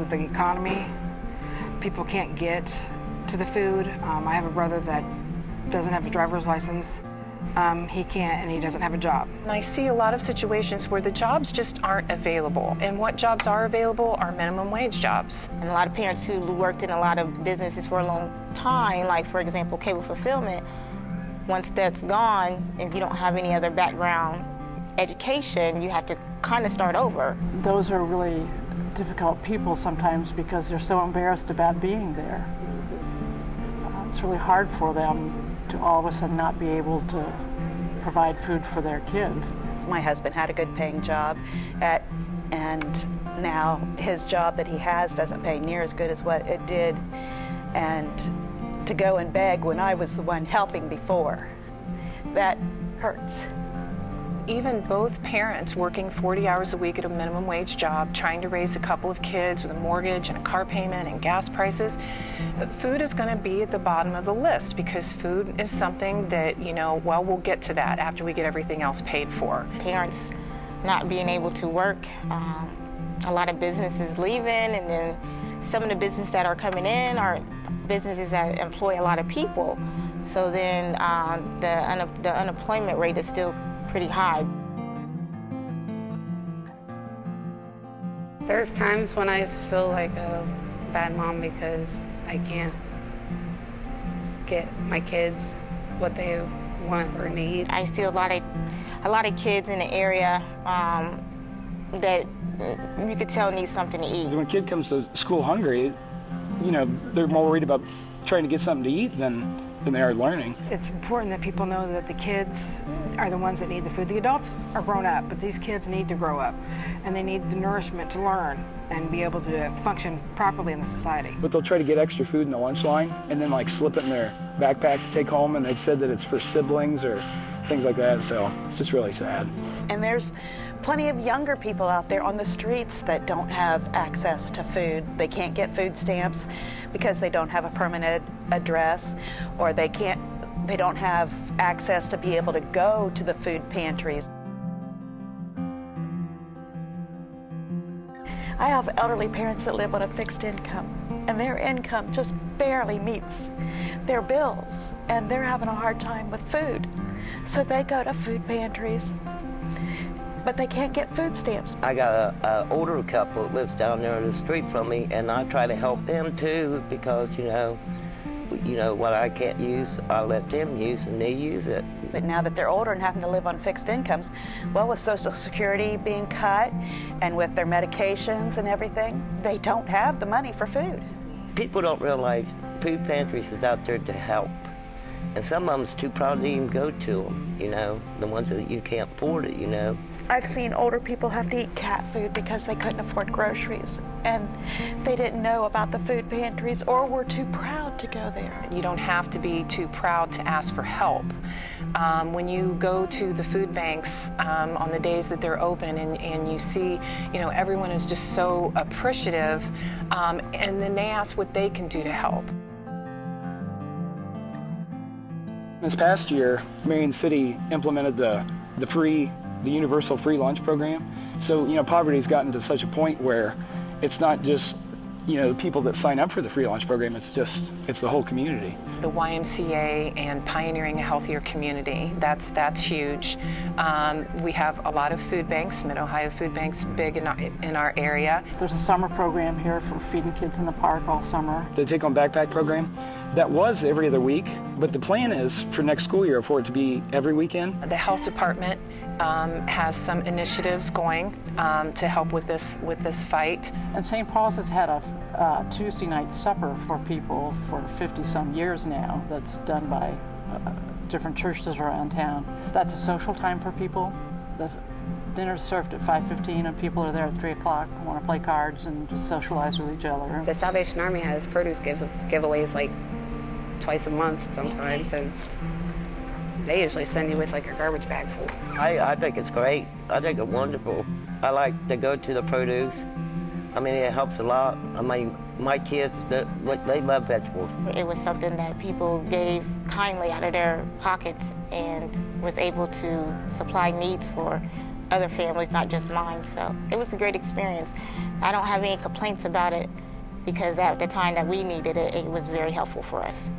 of the economy. People can't get to the food. I have a brother that doesn't have a driver's license. He can't, and he doesn't have a job. I see a lot of situations where the jobs just aren't available, and what jobs are available are minimum wage jobs. And a lot of parents who worked in a lot of businesses for a long time, like for example cable fulfillment, once that's gone and you don't have any other background education, you have to kind of start over. Those are really difficult people sometimes because they're so embarrassed about being there. It's really hard for them to all of a sudden not be able to provide food for their kids. My husband had a good paying job and now his job that he has doesn't pay near as good as what it did. And to go and beg when I was the one helping before, that hurts. Even both parents working 40 hours a week at a minimum wage job, trying to raise a couple of kids with a mortgage and a car payment and gas prices, food is going to be at the bottom of the list because food is something that, well, we'll get to that after we get everything else paid for. Parents not being able to work, a lot of businesses leaving, and then some of the businesses that are coming in are businesses that employ a lot of people. So then the unemployment rate is still pretty high. There's times when I feel like a bad mom because I can't get my kids what they want or need. I see a lot of kids in the area that you could tell need something to eat. When a kid comes to school hungry, they're more worried about trying to get something to eat than they are learning. It's important that people know that the kids are the ones that need the food. The adults are grown up, but these kids need to grow up, and they need the nourishment to learn and be able to function properly in the society. But they'll try to get extra food in the lunch line and then slip it in their backpack to take home, and they've said that it's for siblings or things like that, so it's just really sad. And there's plenty of younger people out there on the streets that don't have access to food. They can't get food stamps because they don't have a permanent address, or they don't have access to be able to go to the food pantries. I have elderly parents that live on a fixed income, and their income just barely meets their bills, and they're having a hard time with food. So they go to food pantries, but they can't get food stamps. I got an older couple that lives down there on the street from me, and I try to help them too because, what I can't use, I let them use, and they use it. But now that they're older and having to live on fixed incomes, well, with Social Security being cut and with their medications and everything, they don't have the money for food. People don't realize food pantries is out there to help. And some of them's too proud to even go to them, the ones that you can't afford it, I've seen older people have to eat cat food because they couldn't afford groceries, and they didn't know about the food pantries or were too proud to go there. You don't have to be too proud to ask for help. When you go to the food banks on the days that they're open and you see, everyone is just so appreciative, and then they ask what they can do to help. This past year, Marion City implemented the universal free lunch program. So, poverty's gotten to such a point where it's not just, the people that sign up for the free lunch program, it's the whole community. The YMCA and pioneering a healthier community, that's huge. We have a lot of food banks, Mid-Ohio food banks, big in our area. There's a summer program here for feeding kids in the park all summer. The Take Home Backpack program, that was every other week, but the plan is for next school year for it to be every weekend. The health department has some initiatives going to help with this fight. And St. Paul's has had a Tuesday night supper for people for 50-some years now that's done by different churches around town. That's a social time for people. The dinner's served at 5:15 and people are there at 3 o'clock and want to play cards and just socialize with each other. The Salvation Army has produce giveaways like twice a month sometimes, and they usually send you with like a garbage bag full. I think it's great. I think it's wonderful. I like to go to the produce. It helps a lot. My kids, they love vegetables. It was something that people gave kindly out of their pockets and was able to supply needs for other families, not just mine. So it was a great experience. I don't have any complaints about it because at the time that we needed it, it was very helpful for us.